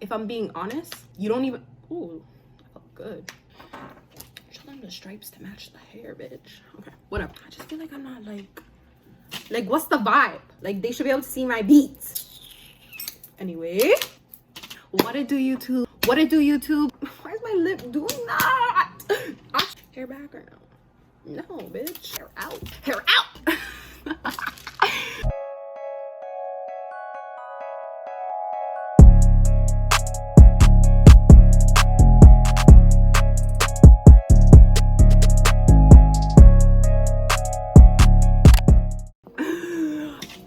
If I'm being honest, you don't even, ooh, that felt good. Show them the stripes to match the hair, bitch. Okay, whatever. I just feel like I'm not like what's the vibe? Like, they should be able to see my beats. Anyway, what it do, YouTube? What it do, YouTube? Why is my lip doing that? Hair back or no? No, bitch. Hair out. Hair out.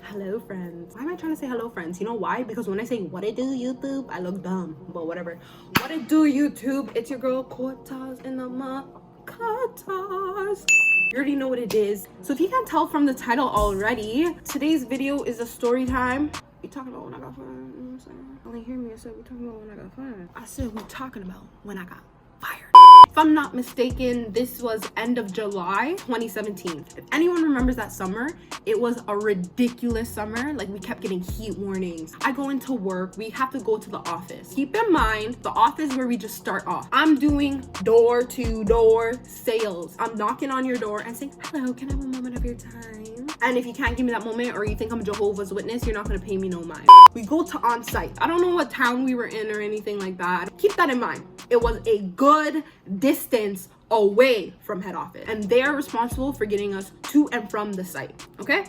Hello, friends. Why am I trying to say hello, friends? You know why? Because when I say what it do, YouTube, I look dumb. But whatever. What it do, YouTube? It's your girl Cortaz in the Cortaz. You already know what it is. So if you can't tell from the title already, today's video is a story time. We talking about when I got fired. You know what I'm saying? Only hear me. I said we talking about when I got fired. I said we talking about when I got fired. If I'm not mistaken, this was end of July 2017. If anyone remembers that summer, it was a ridiculous summer. Like, we kept getting heat warnings. I go into work, we have to go to the office. Keep in mind, the office where we just start off. I'm doing door-to-door sales. I'm knocking on your door and saying, hello, can I have a moment of your time? And if you can't give me that moment, or you think I'm Jehovah's Witness, you're not gonna pay me no mind. We go to on-site. I don't know what town we were in or anything like that. Keep that in mind. It was a good distance away from head office, and they are responsible for getting us to and from the site. Okay,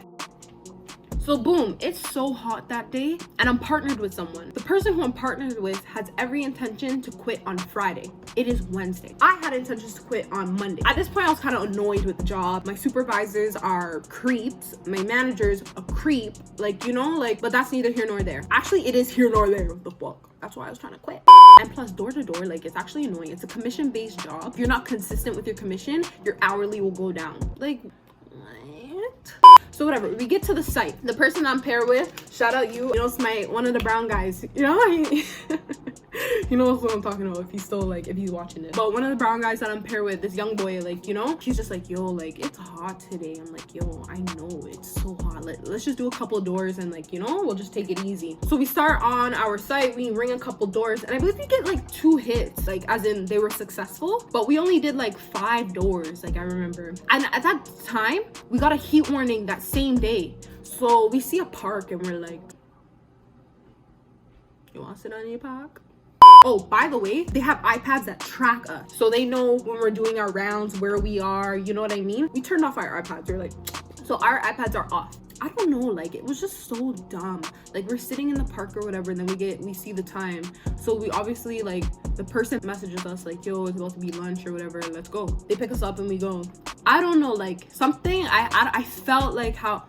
so boom, it's so hot that day, and I'm partnered with someone. The person who I'm partnered with has every intention to quit on Friday. It is Wednesday. I had intentions to quit on Monday. At this point, I was kind of annoyed with the job. My supervisors are creeps. My manager's a creep. Like, you know, like, but that's neither here nor there. Actually, it is here nor there. What the fuck? That's why I was trying to quit. And plus, door to door, like, it's actually annoying. It's a commission-based job. If you're not consistent with your commission, your hourly will go down. Like, what? So whatever, we get to the site. The person I'm paired with, shout out you, know, it's one of the brown guys. You know, you know what I'm talking about if he's still, like, if he's watching it. But one of the brown guys that I'm paired with, this young boy, like, you know, he's just like, yo, like, it's hot today. I'm like, yo, I know it's so hot. Let's just do a couple of doors and, like, you know, we'll just take it easy. So we start on our site, we ring a couple doors, and I believe we get like 2 hits, like, as in they were successful, but we only did like 5 doors, like, I remember. And at that time, we got a heat warning that same day. So we see a park and we're like, you want to sit on your park? Oh, by the way, they have iPads that track us, so they know when we're doing our rounds where we are, you know what I mean? We turned off our iPads. We're like, so our iPads are off. I don't know, like, it was just so dumb. Like, we're sitting in the park or whatever, and then we see the time. So we obviously, like, the person messages us like, yo, it's about to be lunch or whatever, let's go. They pick us up and we go. I don't know, like, something, I felt like how,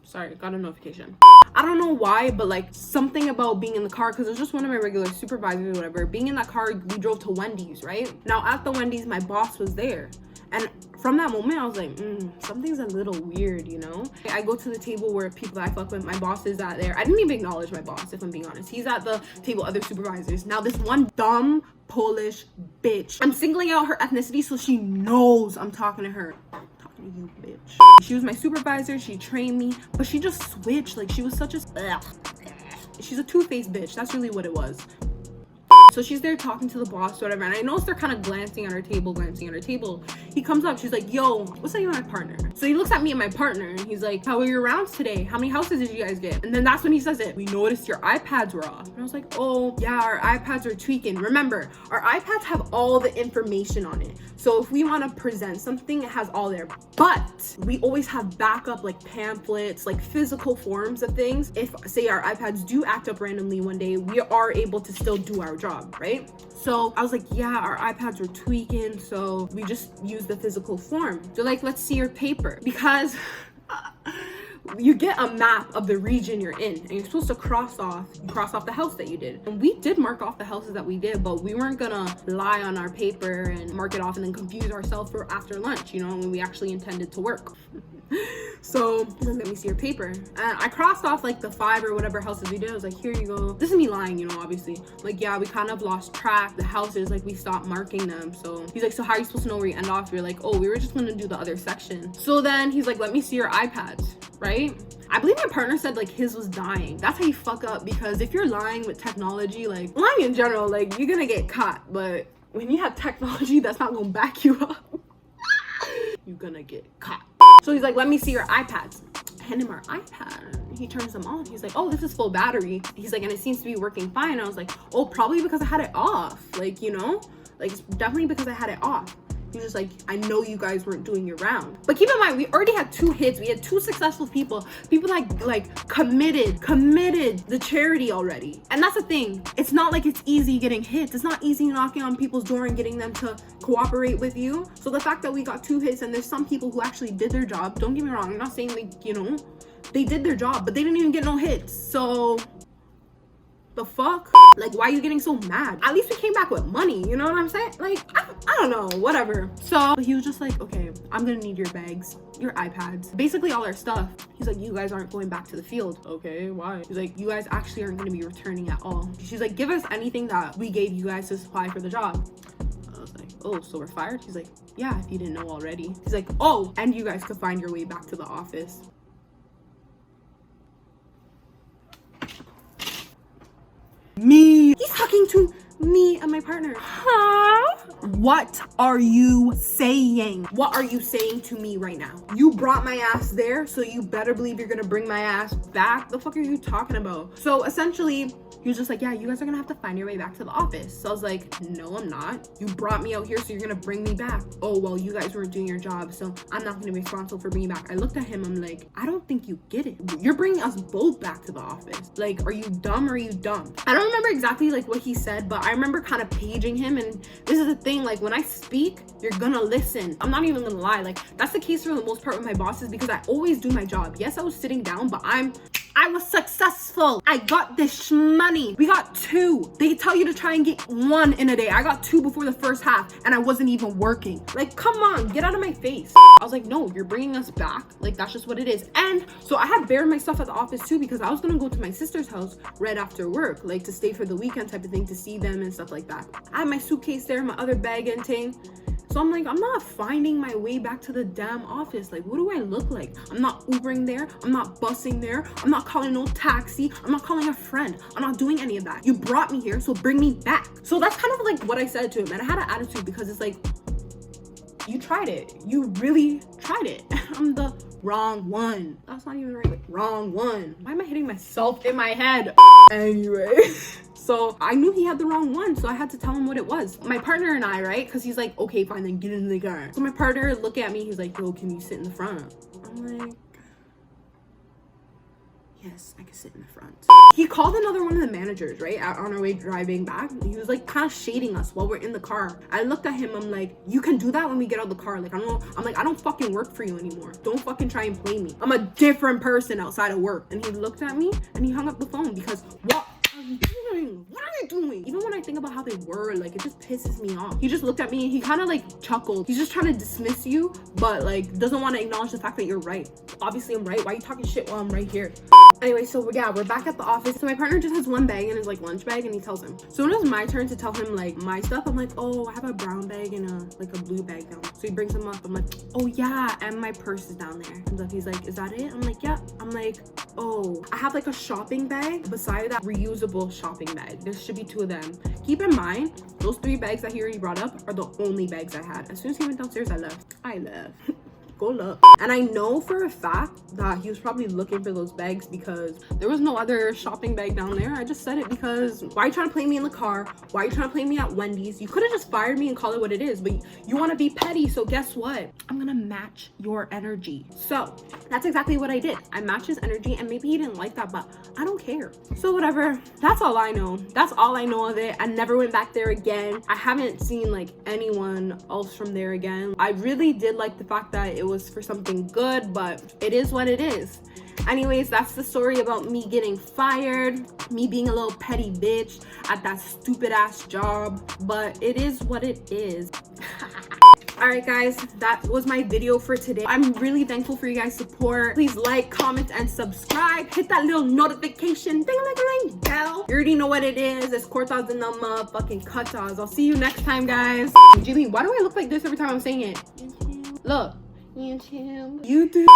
sorry, got a notification. I don't know why, but like something about being in the car, because it was just one of my regular supervisors or whatever. Being in that car, we drove to Wendy's, right? Now at the Wendy's, my boss was there. And from that moment, I was like, something's a little weird, you know? I go to the table where people that I fuck with, my boss is at there. I didn't even acknowledge my boss, if I'm being honest. He's at the table, other supervisors. Now this one dumb Polish bitch, I'm singling out her ethnicity so she knows I'm talking to her. You bitch. She was my supervisor, she trained me, but she just switched. Like, she was such a she's a two-faced bitch. That's really what it was. So she's there talking to the boss or whatever, and I notice they're kind of glancing at her table. He comes up, she's like, yo, what's up with my partner? So he looks at me and my partner, and he's like, how were your rounds today? How many houses did you guys get? And then that's when he says it. We noticed your iPads were off. And I was like, oh, yeah, our iPads are tweaking. Remember, our iPads have all the information on it. So if we want to present something, it has all there. But we always have backup, like pamphlets, like physical forms of things. If, say, our iPads do act up randomly one day, we are able to still do our job, right? So I was like, yeah, our iPads were tweaking, so we just use the physical form. They're like, let's see your paper, because you get a map of the region you're in, and you're supposed to cross off the house that you did. And we did mark off the houses that we did, but we weren't gonna lie on our paper and mark it off and then confuse ourselves for after lunch, you know, when we actually intended to work. So he's like, let me see your paper. And I crossed off like the 5 or whatever houses we did. I was like, here you go. This is me lying, you know, obviously. Like, yeah, we kind of lost track. The houses, like, we stopped marking them. So he's like, so how are you supposed to know where you end off? You're like, oh, we were just gonna do the other section. So then he's like, let me see your iPads, right? I believe my partner said like his was dying. That's how you fuck up, because if you're lying with technology, like lying in general, like you're gonna get caught. But when you have technology that's not gonna back you up, you're gonna get caught. So he's like, let me see your iPads. I hand him our iPad. He turns them on. He's like, oh, this is full battery. He's like, and it seems to be working fine. I was like, oh, probably because I had it off. Like, you know, like it's definitely because I had it off. He's just like, I know you guys weren't doing your round. But keep in mind, we already had 2 hits. We had 2 successful people that like committed the charity already. And that's the thing. It's not like it's easy getting hits. It's not easy knocking on people's door and getting them to cooperate with you. So the fact that we got 2 hits and there's some people who actually did their job. Don't get me wrong. I'm not saying like, you know, they did their job, but they didn't even get no hits. So the fuck? Like, why are you getting so mad? At least we came back with money, you know what I'm saying? Like, I don't know, whatever. So he was just like, okay, I'm gonna need your bags, your iPads, basically all our stuff. He's like, you guys aren't going back to the field. Okay, why? He's like, you guys actually aren't gonna be returning at all. She's like, give us anything that we gave you guys to supply for the job. I was like, oh, so we're fired? He's like, yeah, if you didn't know already. He's like, oh, and you guys could find your way back to the office. Me. He's talking to me and my partner. Huh? What are you saying? What are you saying to me right now? You brought my ass there, so you better believe you're gonna bring my ass back. The fuck are you talking about? So essentially, he was just like, yeah, you guys are gonna have to find your way back to the office. So I was like, no, I'm not. You brought me out here, so you're gonna bring me back. Oh, well, you guys weren't doing your job, so I'm not gonna be responsible for bringing you back. I looked at him, I'm like, I don't think you get it. You're bringing us both back to the office. Like, are you dumb or are you dumb? I don't remember exactly like what he said, but I remember kind of paging him. And this is the thing, like when I speak, you're gonna listen. I'm not even gonna lie. Like that's the case for the most part with my bosses, because I always do my job. Yes, I was sitting down, but I was successful. I got this money. We got 2. They tell you to try and get 1 in a day. I got 2 before the first half and I wasn't even working. Like, come on, get out of my face. I was like, no, you're bringing us back. Like, that's just what it is. And so I had buried my stuff at the office too, because I was gonna go to my sister's house right after work, like to stay for the weekend type of thing, to see them and stuff like that. I had my suitcase there, my other bag and ting. So I'm like, I'm not finding my way back to the damn office. Like, what do I look like? I'm not Ubering there. I'm not busing there. I'm not calling no taxi. I'm not calling a friend. I'm not doing any of that. You brought me here, so bring me back. So that's kind of like what I said to him. And I had an attitude, because it's like, you tried it. You really tried it. I'm the wrong one. That's not even right. Like, wrong one. Why am I hitting myself in my head? Anyway. So I knew he had the wrong one, so I had to tell him what it was. My partner and I, right? Because he's like, okay, fine, then get in the car. So my partner looked at me, he's like, yo, can you sit in the front? I'm like, yes, I can sit in the front. He called another one of the managers, right, on our way driving back. He was like kind of shading us while we're in the car. I looked at him, I'm like, you can do that when we get out of the car. Like, I don't know. I'm like, I don't fucking work for you anymore. Don't fucking try and play me. I'm a different person outside of work. And he looked at me and he hung up the phone, because what are you doing? What are you doing? Even when I think about how they were, like, it just pisses me off. He just looked at me and he kind of like chuckled. He's just trying to dismiss you, but like doesn't want to acknowledge the fact that you're right. Obviously I'm right. Why are you talking shit while I'm right here? Anyway, so yeah, we're back at the office. So my partner just has 1 bag in his like lunch bag, and he tells him. So when it was my turn to tell him like my stuff, I'm like, oh, I have a brown bag and a blue bag down. So he brings them up. I'm like, oh yeah, and my purse is down there. And he's like, is that it? I'm like, yeah. I'm like, oh, I have like a shopping bag beside that reusable shopping bag. There should be 2 of them. Keep in mind, those 3 bags that he already brought up are the only bags I had. As soon as he went downstairs, I left. Go look. And I know for a fact that he was probably looking for those bags, because there was no other shopping bag down there. I just said it because why are you trying to play me in the car? Why are you trying to play me at Wendy's? You could have just fired me and call it what it is, but you want to be petty. So guess what? I'm gonna match your energy. So that's exactly what I did. I matched his energy, and maybe he didn't like that, but I don't care. So whatever. That's all I know. That's all I know of it. I never went back there again. I haven't seen like anyone else from there again. I really did like the fact that it was for something good, but it is what it is. Anyways, that's the story about me getting fired, me being a little petty bitch at that stupid ass job, but it is what it is. All right guys, that was my video for today. I'm really thankful for you guys' support. Please like, comment, and subscribe. Hit that little notification ding-a-ling-a-ling bell. You already know what it is. It's Cortas and the motherfucking cutas. I'll see you next time, guys. Jimmy, why do I look like this every time I'm saying it? YouTube. Look. YouTube.